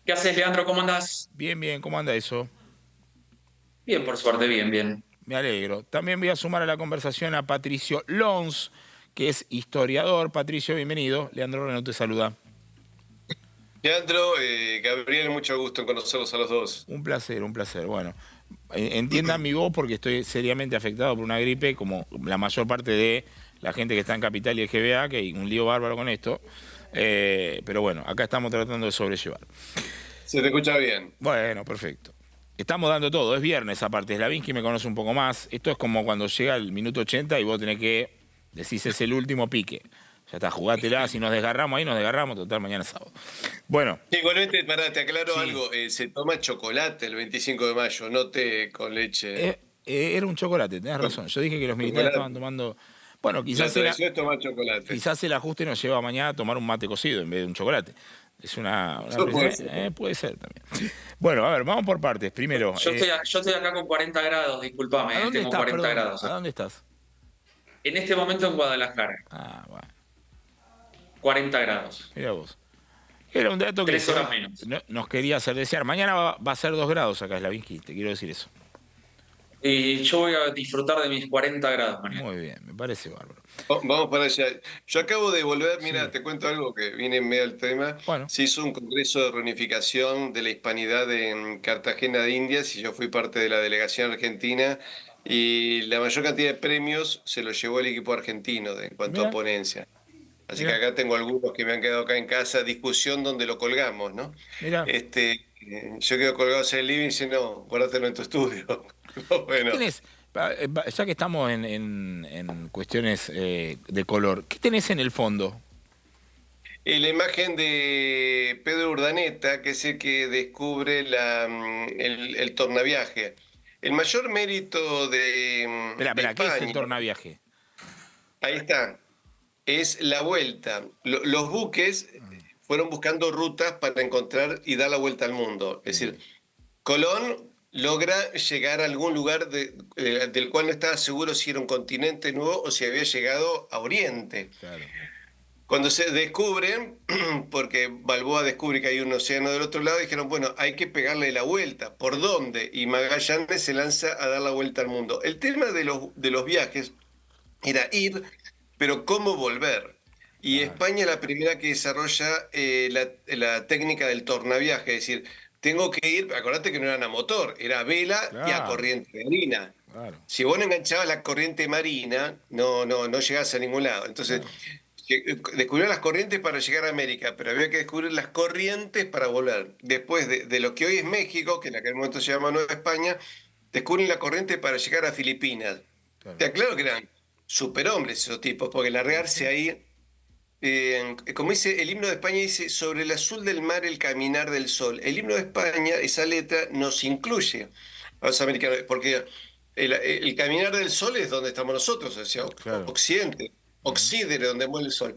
¿Qué haces, Leandro? ¿Cómo andás? Bien, bien, ¿cómo anda eso? Bien, por suerte, bien, bien. Me alegro. También voy a sumar a la conversación a Patricio Lons, que es historiador. Patricio, bienvenido. Leandro Reno te saluda. Leandro, Gabriel, mucho gusto en conocerlos a los dos. Un placer, un placer. Bueno, entiendan mi voz porque estoy seriamente afectado por una gripe, como la mayor parte de la gente que está en Capital y el GBA, que hay un lío bárbaro con esto. Pero bueno, acá estamos tratando de sobrellevar. Se te escucha bien. Bueno, perfecto. Estamos dando todo, es viernes aparte. Slavinsky me conoce un poco más. Esto es como cuando llega el minuto 80 y vos tenés que decís es el último pique. Ya está, jugátela, si nos desgarramos ahí, nos desgarramos, total, mañana es sábado. Bueno, Igualmente, pará, te aclaro sí, algo. Se toma chocolate el 25 de mayo, no té con leche. era un chocolate, tenés razón. Yo dije que los militares estaban Chocolate. tomando... Bueno, La tradición es tomar chocolate. quizás el ajuste nos lleva mañana a tomar un mate cocido en vez de un chocolate. Es una Eso puede ser. puede ser también. Bueno, a ver, vamos por partes. Primero, Yo estoy acá con 40 grados, ¿a discúlpame, dónde tengo estás, 40 perdón? grados ¿A acá. dónde estás? En este momento en Guadalajara, Ah, bueno, 40 grados, mira vos. Era un dato que 3 horas menos. nos quería hacer desear. Mañana va a ser 2 grados acá, Slavinsky, te quiero decir eso. Y yo voy a disfrutar de mis 40 grados mañana. Muy bien, me parece bárbaro. Vamos para allá. Yo acabo de volver, mira, Sí, te cuento algo que viene en medio del tema. bueno, Se hizo un congreso de reunificación de la hispanidad en Cartagena de Indias y yo fui parte de la delegación argentina y la mayor cantidad de premios se los llevó el equipo argentino en cuanto a mira, ponencia. Así que mira, acá tengo algunos que me han quedado acá en casa, discusión donde lo colgamos, ¿no? mira. Yo quedo colgado en el living y dice, no, guárdatelo en tu estudio. ¿Qué Bueno, tenés? Ya que estamos en cuestiones de color, ¿qué tenés en el fondo? la imagen de Pedro Urdaneta, que es el que descubre el tornaviaje. El mayor mérito Espera, de espera, ¿qué es el España, tornaviaje? ahí está, es la vuelta. Los buques fueron buscando rutas para encontrar y dar la vuelta al mundo. Es decir, Colón logra llegar a algún lugar del cual no estaba seguro si era un continente nuevo o si había llegado a Oriente. Claro. Cuando se descubren, porque Balboa descubre que hay un océano del otro lado, dijeron, bueno, hay que pegarle la vuelta. ¿Por dónde? Y Magallanes se lanza a dar la vuelta al mundo. El tema de los viajes era ir, pero ¿cómo volver? Y Claro, España es la primera que desarrolla la técnica del tornaviaje, es decir, tengo que ir, acordate que no era a motor, era a vela y a claro, corriente marina. claro, Si vos no enganchabas la corriente marina, no llegás a ningún lado. Entonces, claro. descubrieron las corrientes para llegar a América, pero había que descubrir las corrientes para volver. Después de lo que hoy es México, que en aquel momento se llama Nueva España, descubren la corriente para llegar a Filipinas. Claro. Te aclaro que eran superhombres esos tipos, porque Y largarse sí, ahí, como dice el himno de España, dice, sobre el azul del mar el caminar del sol. El himno de España, esa letra, nos incluye a los americanos, porque el caminar del sol es donde estamos nosotros, o sea, claro. occidente, Ujú. oxídere, donde muere el sol.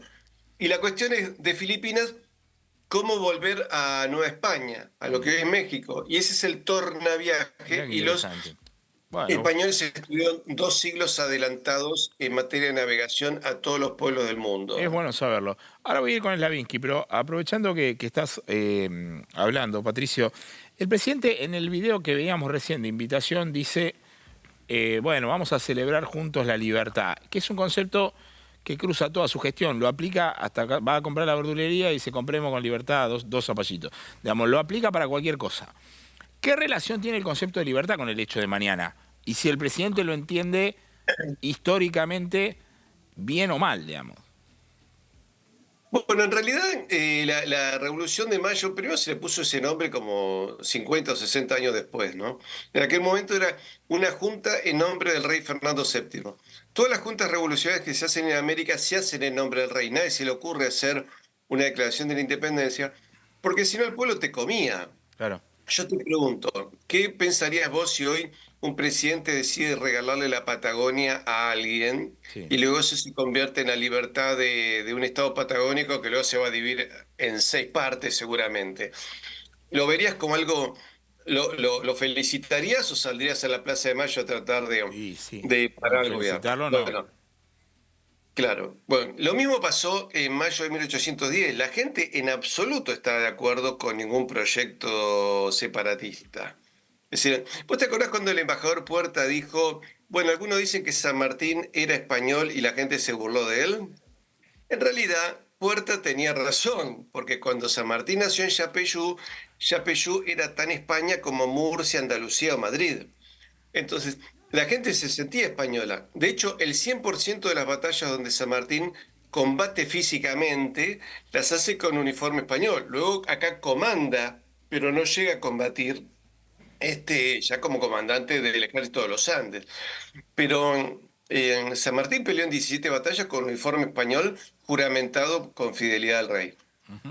Y la cuestión es de Filipinas, ¿cómo volver a Nueva España, a lo que hoy es México? Y ese es el Mirá tornaviaje, qué y los interesante. Bueno, españoles estuvieron 2 siglos adelantados en materia de navegación a todos los pueblos del es mundo. bueno saberlo. Ahora voy a ir con Slavinsky, pero aprovechando que estás hablando, Patricio, el presidente en el video que veíamos recién de invitación dice, bueno, vamos a celebrar juntos la libertad, que es un concepto que cruza toda su gestión, lo aplica hasta acá, va a comprar la verdulería y dice compremos con libertad dos zapallitos. Digamos, lo aplica para cualquier cosa. ¿Qué relación tiene el concepto de libertad con el hecho de mañana? Y si el presidente lo entiende históricamente bien o mal, digamos. Bueno, en realidad la Revolución de Mayo primero se le puso ese nombre como 50 o 60 años después, ¿no? En aquel momento era una junta en nombre del rey Fernando VII. Todas las juntas revolucionarias que se hacen en América se hacen en nombre del rey. Nadie se le ocurre hacer una declaración de la independencia, porque si no el pueblo te comía. Claro. Yo te pregunto, ¿qué pensarías vos si hoy un presidente decide regalarle la Patagonia a alguien Sí. y luego eso se convierte en la libertad de un estado patagónico que luego se va a dividir en 6 partes seguramente? ¿Lo verías como algo, lo felicitarías o saldrías a la Plaza de Mayo a tratar Y sí. de No, parar al gobierno? felicitarlo no. Bueno, Claro. Bueno, lo mismo pasó en mayo de 1810. La gente en absoluto estaba de acuerdo con ningún proyecto separatista. Es decir, ¿vos te acordás cuando el embajador Puerta dijo, bueno, algunos dicen que San Martín era español y la gente se burló de él? En realidad, Puerta tenía razón, porque cuando San Martín nació en Yapeyú, Yapeyú era tan España como Murcia, Andalucía o Madrid. Entonces, la gente se sentía española. De hecho, el 100% de las batallas donde San Martín combate físicamente las hace con uniforme español. Luego acá comanda, pero no llega a combatir ya como comandante del ejército de los Andes. Pero en San Martín peleó en 17 batallas con uniforme español juramentado con fidelidad al rey.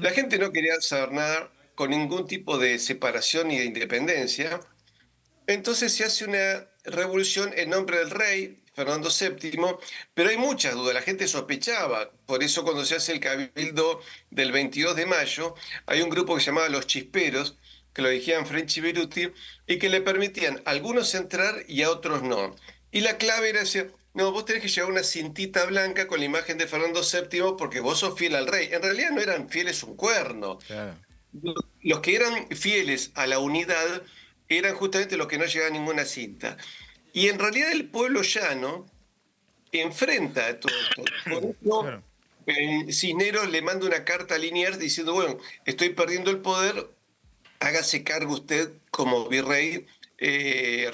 La gente no quería saber nada con ningún tipo de separación ni de independencia. Entonces se hace una revolución en nombre del rey, Fernando VII, pero hay muchas dudas, la gente sospechaba. Por eso cuando se hace el cabildo del 22 de mayo, hay un grupo que se llamaba Los Chisperos, que lo dirigían French y Beruti, y que le permitían a algunos entrar y a otros no. Y la clave era decir, no, vos tenés que llevar una cintita blanca con la imagen de Fernando VII porque vos sos fiel al rey. En realidad no eran fieles un cuerno. Claro. Los que eran fieles a la unidad eran justamente los que no llevaban ninguna cinta. Y en realidad el pueblo llano enfrenta todo esto. Por eso, Claro. Cisneros le manda una carta a Liniers diciendo, bueno, estoy perdiendo el poder, hágase cargo usted como virrey,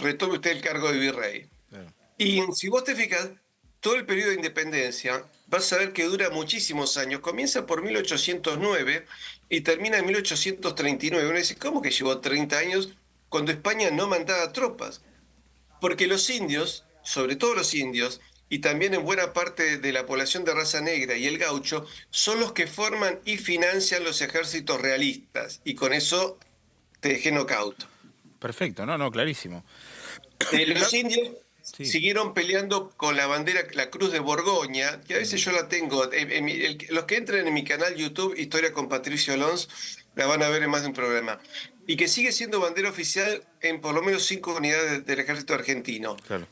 retome usted el cargo de virrey. Claro. Y si vos te fijas, todo el periodo de independencia, vas a ver que dura muchísimos años. Comienza por 1809 y termina en 1839. Uno dice, ¿cómo que llevó 30 años cuando España no mandaba tropas? Porque los indios, sobre todo los indios, y también en buena parte de la población de raza negra y el gaucho, son los que forman y financian los ejércitos realistas. Y con eso te dejé knockout. Perfecto, no, clarísimo. Los indios Sí. siguieron peleando con la bandera, la Cruz de Borgoña, que a veces yo la tengo. Los que entren en mi canal YouTube, Historia con Patricio Alonso, la van a ver en más de un programa. Y que sigue siendo bandera oficial en por lo menos 5 unidades del ejército argentino. Claro.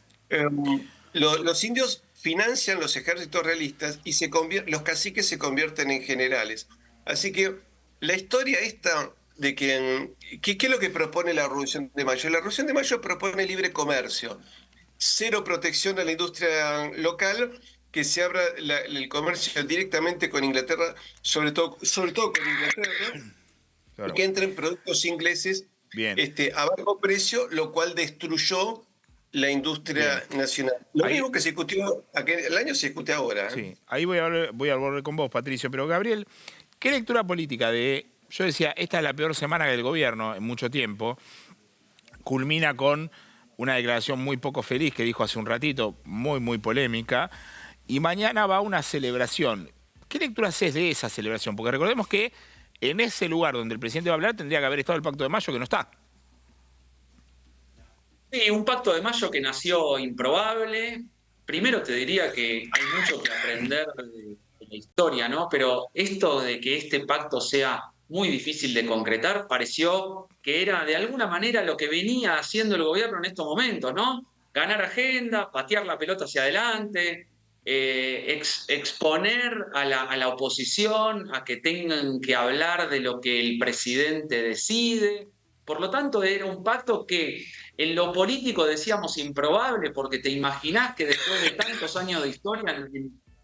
Los indios financian los ejércitos realistas y los caciques se convierten en generales. Así que la historia esta de ¿qué es lo que propone la Revolución de Mayo? La Revolución de Mayo propone libre comercio, cero protección a la industria local, que se abra el comercio directamente con Inglaterra, sobre todo con Inglaterra, Claro. y que entren productos ingleses Bien. a bajo precio, lo cual destruyó la industria nacional. Lo Ahí- mismo que se discutió el año se discute ahora. Sí, ahí voy a volver con vos, Patricio. Pero, Gabriel, ¿qué lectura política de...? Yo decía, esta es la peor semana del gobierno en mucho tiempo. Culmina con una declaración muy poco feliz que dijo hace un ratito, muy polémica. Y mañana va una celebración. ¿Qué lectura haces de esa celebración? Porque recordemos que en ese lugar donde el presidente va a hablar tendría que haber estado el Pacto de Mayo, que no está. Sí, un pacto de mayo que nació improbable. Primero te diría que hay mucho que aprender de la historia, ¿no? Pero esto de que este pacto sea muy difícil de concretar pareció que era de alguna manera lo que venía haciendo el gobierno en estos momentos, ¿no? Ganar agenda, patear la pelota hacia adelante, exponer a la oposición a que tengan que hablar de lo que el presidente decide. Por lo tanto, era un pacto que en lo político decíamos improbable, porque te imaginás que después de tantos años de historia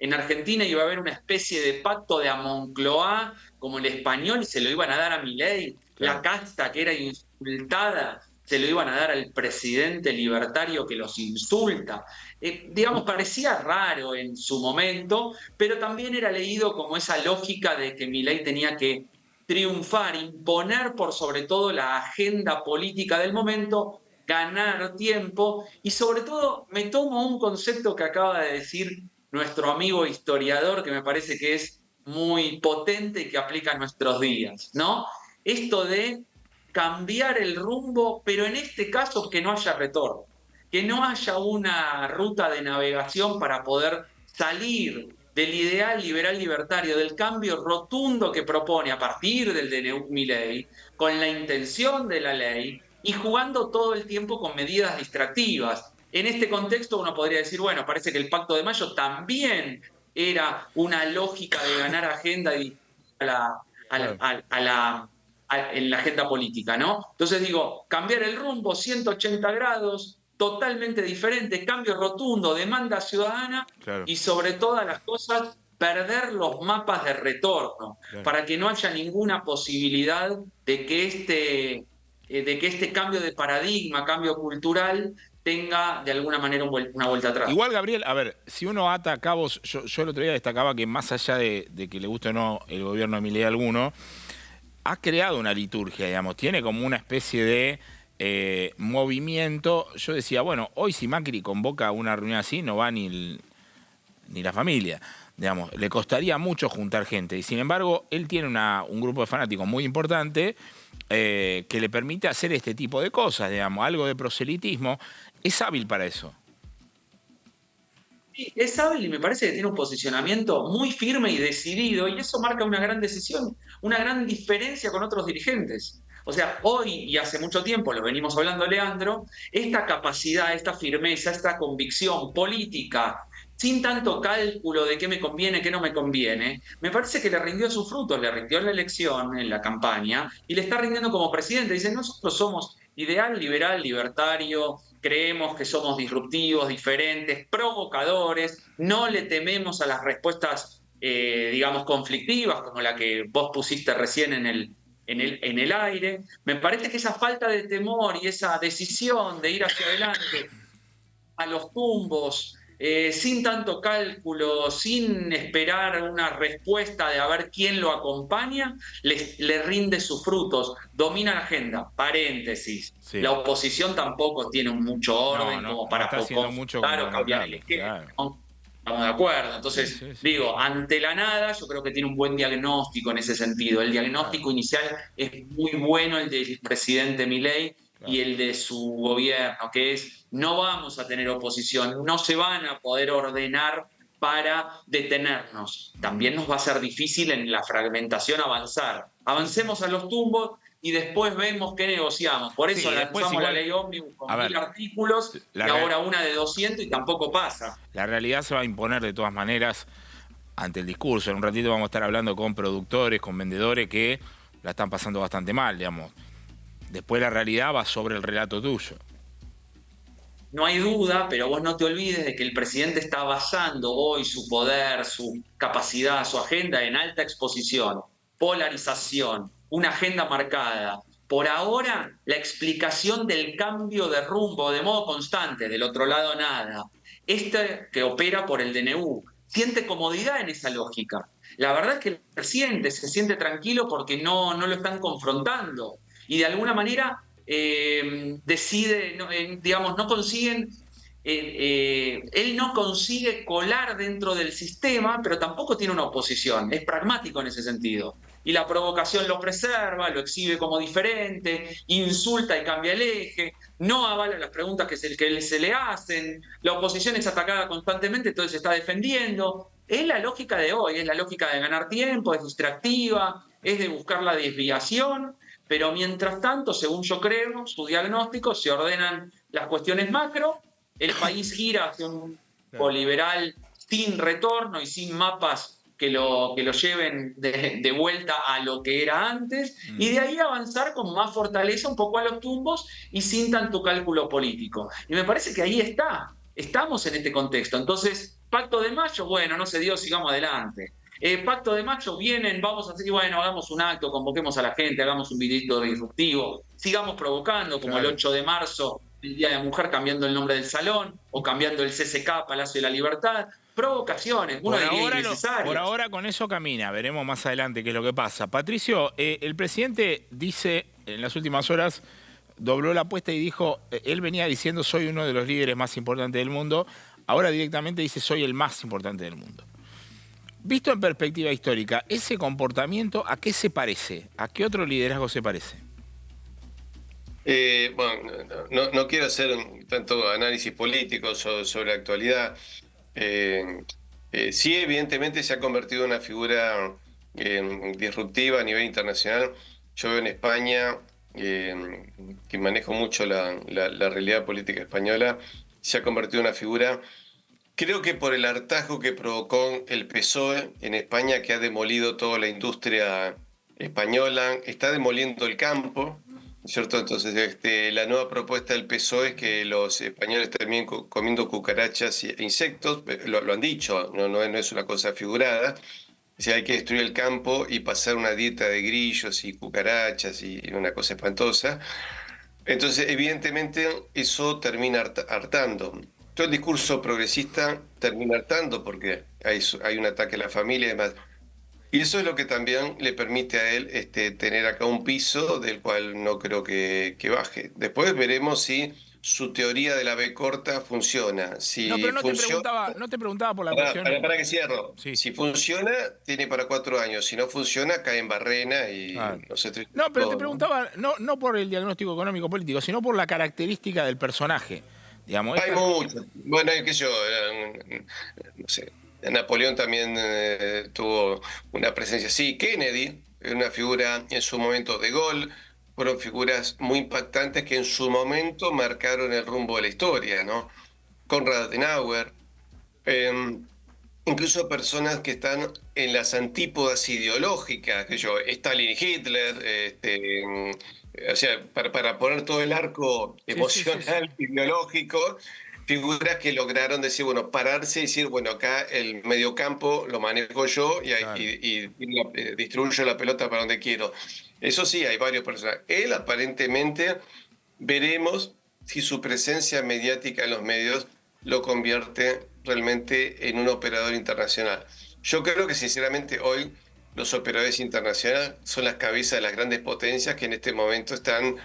en Argentina iba a haber una especie de pacto de Amoncloá como el español y se lo iban a dar a Milei, Claro. la casta que era insultada se lo iban a dar al presidente libertario que los insulta. Digamos, parecía raro en su momento, pero también era leído como esa lógica de que Milei tenía que triunfar, imponer por sobre todo la agenda política del momento, ganar tiempo y sobre todo me tomo un concepto que acaba de decir nuestro amigo historiador que me parece que es muy potente y que aplica a nuestros días, ¿no? Esto de cambiar el rumbo, pero en este caso que no haya retorno, que no haya una ruta de navegación para poder salir del ideal liberal libertario, del cambio rotundo que propone a partir del DNU Milei, con la intención de la ley y jugando todo el tiempo con medidas distractivas. En este contexto uno podría decir, bueno, parece que el Pacto de Mayo también era una lógica de ganar agenda y en la agenda política, ¿no? Entonces digo, cambiar el rumbo 180 grados, totalmente diferente, cambio rotundo, demanda ciudadana Claro. y sobre todas las cosas, perder los mapas de retorno, Claro. para que no haya ninguna posibilidad de que este cambio de paradigma, cambio cultural, tenga de alguna manera una vuelta atrás. Igual, Gabriel, a ver, si uno ata cabos, yo el otro día destacaba que más allá de que le guste o no el gobierno de Milei alguno, ha creado una liturgia, digamos, tiene como una especie de movimiento. Yo decía, bueno, hoy si Macri convoca una reunión así, no va ni la familia. Digamos, le costaría mucho juntar gente. Y sin embargo, él tiene un grupo de fanáticos muy importante que le permite hacer este tipo de cosas, digamos, algo de proselitismo. Es hábil para eso. Sí, es hábil y me parece que tiene un posicionamiento muy firme y decidido, y eso marca una gran decisión, una gran diferencia con otros dirigentes. O sea, hoy y hace mucho tiempo, lo venimos hablando, Leandro, esta capacidad, esta firmeza, esta convicción política, sin tanto cálculo de qué me conviene, qué no me conviene, me parece que le rindió sus frutos, le rindió en la elección, en la campaña, y le está rindiendo como presidente. Dice, nosotros somos ideal, liberal, libertario, creemos que somos disruptivos, diferentes, provocadores, no le tememos a las respuestas, digamos, conflictivas, como la que vos pusiste recién en el aire. Me parece que esa falta de temor y esa decisión de ir hacia adelante a los tumbos, sin tanto cálculo, sin esperar una respuesta de a ver quién lo acompaña, le rinde sus frutos, domina la agenda. Paréntesis. Sí. La oposición tampoco tiene mucho orden como para está haciendo mucho confrontar como o cambiar el democrático, esquema, claro. ¿no? Estamos de acuerdo. Entonces, Sí. digo, ante la nada, yo creo que tiene un buen diagnóstico en ese sentido. El diagnóstico inicial es muy bueno, el del presidente Milei, y el de su gobierno, que es: no vamos a tener oposición, no se van a poder ordenar para detenernos. También nos va a ser difícil en la fragmentación avanzar. Avancemos a los tumbos y después vemos qué negociamos. Por eso lanzamos igual, la ley ómnibus con 1000 artículos y ahora una de 200 y tampoco pasa. La realidad se va a imponer de todas maneras ante el discurso. En un ratito vamos a estar hablando con productores, con vendedores que la están pasando bastante mal, digamos. Después la realidad va sobre el relato tuyo. No hay duda, pero vos no te olvides de que el presidente está basando hoy su poder, su capacidad, su agenda en alta exposición, polarización, una agenda marcada. Por ahora, la explicación del cambio de rumbo de modo constante, del otro lado nada. Este que opera por el DNU siente comodidad en esa lógica. La verdad es que el presidente se siente tranquilo porque no lo están confrontando. Y de alguna manera decide, digamos, no consiguen, él no consigue colar dentro del sistema, pero tampoco tiene una oposición, es pragmático en ese sentido. Y la provocación lo preserva, lo exhibe como diferente, insulta y cambia el eje, no avala las preguntas que se le hacen, la oposición es atacada constantemente, entonces se está defendiendo. Es la lógica de hoy, es la lógica de ganar tiempo, es distractiva, es de buscar la desviación. Pero mientras tanto, según yo creo, su diagnóstico, se ordenan las cuestiones macro, el país gira hacia un liberal sin retorno y sin mapas que lo lleven de vuelta a lo que era antes, y de ahí avanzar con más fortaleza un poco a los tumbos y sin tanto cálculo político. Y me parece que ahí estamos en este contexto. Entonces, Pacto de Mayo, bueno, no se dio, sigamos adelante. Pacto de Mayo, vienen, vamos a hacer, bueno, hagamos un acto, convoquemos a la gente, hagamos un videito disruptivo, sigamos provocando, como el 8 de marzo, el Día de la Mujer, cambiando el nombre del salón, o cambiando el CCK, Palacio de la Libertad. Provocaciones, uno diría innecesarias. Por ahora con eso camina, veremos más adelante qué es lo que pasa. Patricio, el presidente dice en las últimas horas, dobló la apuesta y dijo, él venía diciendo soy uno de los líderes más importantes del mundo, ahora directamente dice soy el más importante del mundo. Visto en perspectiva histórica, ¿ese comportamiento a qué se parece? ¿A qué otro liderazgo se parece? Bueno, no quiero hacer tanto análisis político sobre la actualidad. Sí, evidentemente se ha convertido en una figura disruptiva a nivel internacional. Yo veo en España, que manejo mucho la realidad política española, se ha convertido en una figura Creo que por el hartazgo que provocó el PSOE en España, que ha demolido toda la industria española, está demoliendo el campo, ¿cierto? Entonces, la nueva propuesta del PSOE es que los españoles terminen comiendo cucarachas e insectos, lo han dicho, no es una cosa figurada. O sea, hay que destruir el campo y pasar una dieta de grillos y cucarachas y una cosa espantosa. Entonces, evidentemente, eso termina hartando. Todo el discurso progresista termina hartando porque hay un ataque a la familia y demás. Y eso es lo que también le permite a él tener acá un piso del cual no creo que baje. Después veremos si su teoría de la B corta funciona. No, Si pero funciona, no te preguntaba por la cuestión. para que cierro. Sí. Si funciona, tiene para 4 años. Si no funciona, cae en Barrena y Ah. no sé. No, pero te todo, ¿no? preguntaba, no por el diagnóstico económico político, sino por la característica del personaje. Digamos, Hay mucho. Bueno, qué sé yo, no sé. Napoleón también tuvo una presencia así. Kennedy, una figura en su momento. De Gaulle, fueron figuras muy impactantes que en su momento marcaron el rumbo de la historia, ¿no? Konrad Adenauer, eh, incluso personas que están en las antípodas ideológicas, que yo, Stalin y Hitler, o sea, para poner todo el arco emocional, ideológico, figuras que lograron decir, bueno, pararse y decir, bueno, acá el mediocampo lo manejo yo y distribuyo la pelota para donde quiero. Eso sí, hay varios personajes. Él aparentemente, veremos si su presencia mediática en los medios lo convierte realmente en un operador internacional. Yo creo que sinceramente hoy los operadores internacionales son las cabezas de las grandes potencias que en este momento están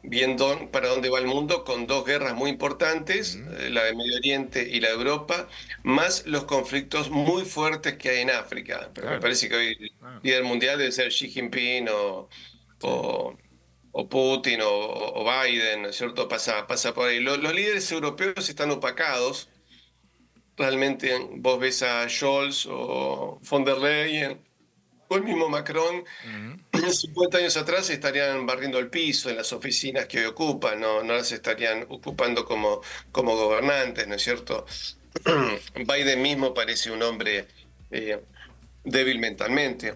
viendo para dónde va el mundo con dos guerras muy importantes, la de Medio Oriente y la de Europa, más los conflictos muy fuertes que hay en África. Pero me parece que hoy el líder mundial debe ser Xi Jinping o Putin o Biden, ¿no es cierto? Pasa por ahí. Los líderes europeos están opacados. Realmente vos ves a Scholz o von der Leyen o el mismo Macron, 50 años atrás estarían barriendo el piso en las oficinas que hoy ocupan, no las estarían ocupando como gobernantes, ¿no es cierto? Biden mismo parece un hombre débil mentalmente.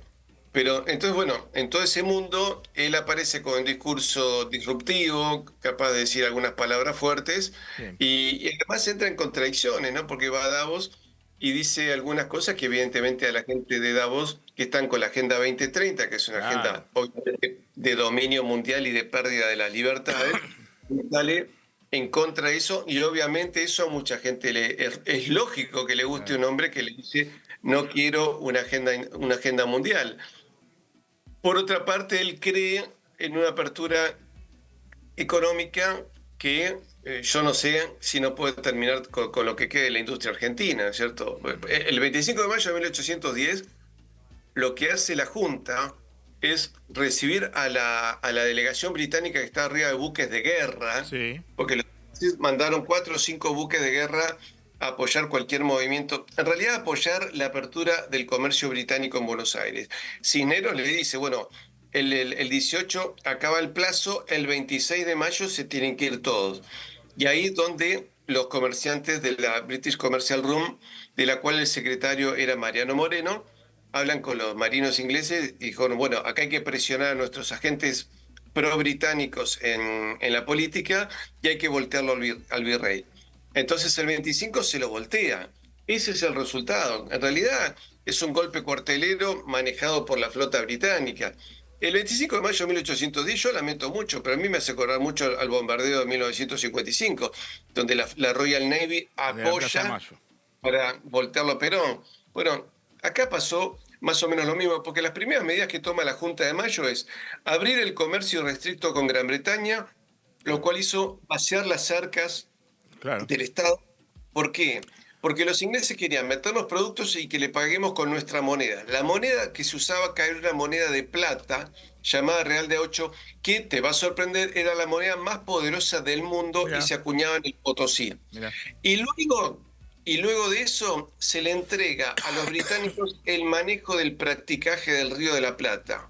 Pero entonces, bueno, en todo ese mundo, él aparece con un discurso disruptivo, capaz de decir algunas palabras fuertes, y además entra en contradicciones, ¿no? Porque va a Davos y dice algunas cosas que evidentemente a la gente de Davos, que están con la Agenda 2030, que es una agenda obviamente de dominio mundial y de pérdida de las libertades, sale en contra de eso, y obviamente eso a mucha gente es lógico que le guste un hombre que le dice no quiero una agenda mundial. Por otra parte, él cree en una apertura económica que yo no sé si no puede terminar con lo que quede de la industria argentina, ¿cierto? El 25 de mayo de 1810, lo que hace la Junta es recibir a la delegación británica que está arriba de buques de guerra, porque los mandaron 4 o 5 buques de guerra a apoyar cualquier movimiento, en realidad apoyar la apertura del comercio británico en Buenos Aires. Cisneros le dice, bueno, el 18 acaba el plazo, el 26 de mayo se tienen que ir todos. Y ahí es donde los comerciantes de la British Commercial Room, de la cual el secretario era Mariano Moreno, hablan con los marinos ingleses y dijeron, bueno, acá hay que presionar a nuestros agentes pro-británicos en la política y hay que voltearlo al virrey. Entonces el 25 se lo voltea. Ese es el resultado. En realidad es un golpe cuartelero manejado por la flota británica. El 25 de mayo de 1810, yo lamento mucho, pero a mí me hace acordar mucho al bombardeo de 1955, donde la Royal Navy apoya para voltearlo a Perón. Bueno, acá pasó más o menos lo mismo, porque las primeras medidas que toma la Junta de Mayo es abrir el comercio restricto con Gran Bretaña, lo cual hizo vaciar las arcas del Estado. ¿Por qué? Porque los ingleses querían meternos productos y que le paguemos con nuestra moneda. La moneda que se usaba acá era una moneda de plata, llamada Real de 8, que, te va a sorprender, era la moneda más poderosa del mundo. Y se acuñaba en el Potosí. Y luego de eso se le entrega a los británicos el manejo del practicaje del Río de la Plata.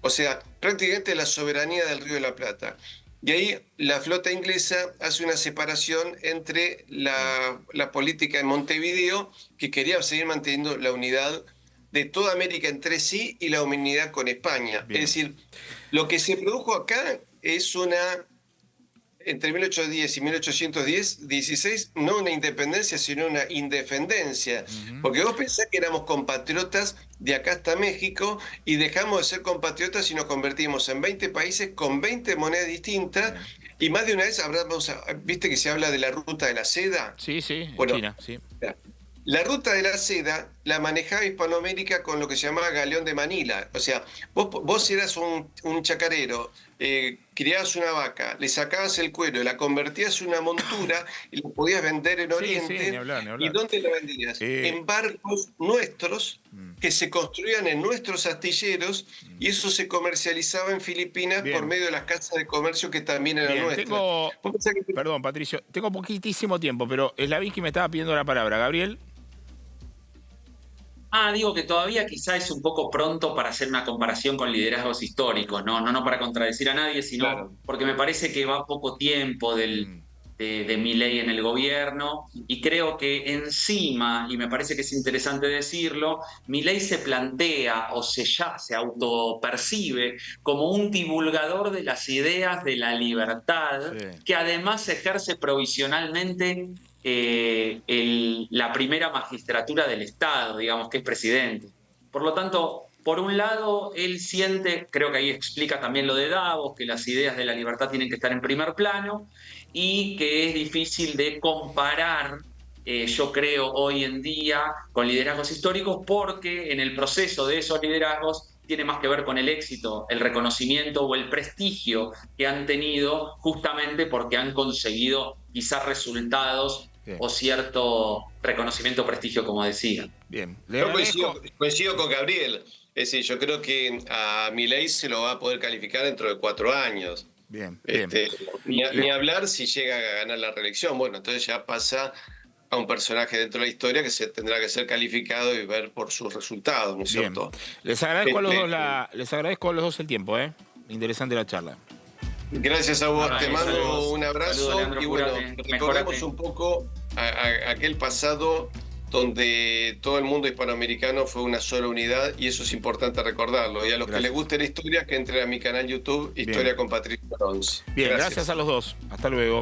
O sea, prácticamente la soberanía del Río de la Plata. Y ahí la flota inglesa hace una separación entre la política de Montevideo, que quería seguir manteniendo la unidad de toda América entre sí y la unidad con España. Bien. Es decir, lo que se produjo acá es entre 1810 y 1816, no una independencia, sino una indefendencia. Porque vos pensás que éramos compatriotas de acá hasta México y dejamos de ser compatriotas y nos convertimos en 20 países con 20 monedas distintas. Y más de una vez viste que se habla de la ruta de la seda. Sí, en Bueno, China, sí. la ruta de la seda la manejaba Hispanoamérica con lo que se llamaba Galeón de Manila. O sea, vos eras un chacarero, criabas una vaca, le sacabas el cuero, la convertías en una montura y la podías vender en Oriente. ni hablar. ¿Y dónde la vendías? En barcos nuestros que se construían en nuestros astilleros y eso se comercializaba en Filipinas por medio de las casas de comercio que también eran nuestras. Perdón, Patricio, tengo poquitísimo tiempo, pero Slavinsky me estaba pidiendo la palabra. Gabriel. Digo que todavía quizá es un poco pronto para hacer una comparación con liderazgos históricos, no para contradecir a nadie, sino porque me parece que va poco tiempo de Milei en el gobierno y creo que encima, y me parece que es interesante decirlo, Milei se plantea o ya se autopercibe como un divulgador de las ideas de la libertad, que además ejerce provisionalmente la primera magistratura del Estado, digamos, que es presidente. Por lo tanto, por un lado, él siente, creo que ahí explica también lo de Davos, que las ideas de la libertad tienen que estar en primer plano y que es difícil de comparar, yo creo, hoy en día con liderazgos históricos, porque en el proceso de esos liderazgos tiene más que ver con el éxito, el reconocimiento o el prestigio que han tenido justamente porque han conseguido quizás resultados o cierto reconocimiento o prestigio, como decía. Bien. Yo coincido con Gabriel. Es decir, yo creo que a Milei se lo va a poder calificar dentro de 4 años. Bien. Ni hablar si llega a ganar la reelección. Bueno, entonces ya pasa a un personaje dentro de la historia que se tendrá que ser calificado y ver por sus resultados, ¿no es cierto? Les agradezco a los dos el tiempo, ¿eh? Interesante la charla. Gracias a vos, te mando saludos. un abrazo. Saludos, Leandro, y bueno, curate, recordemos un poco aquel pasado donde todo el mundo hispanoamericano fue una sola unidad y eso es importante recordarlo. Y a los que les guste la historia, que entren a mi canal YouTube, Historia con Patricio Alonso. Bien, gracias a los dos. Hasta luego.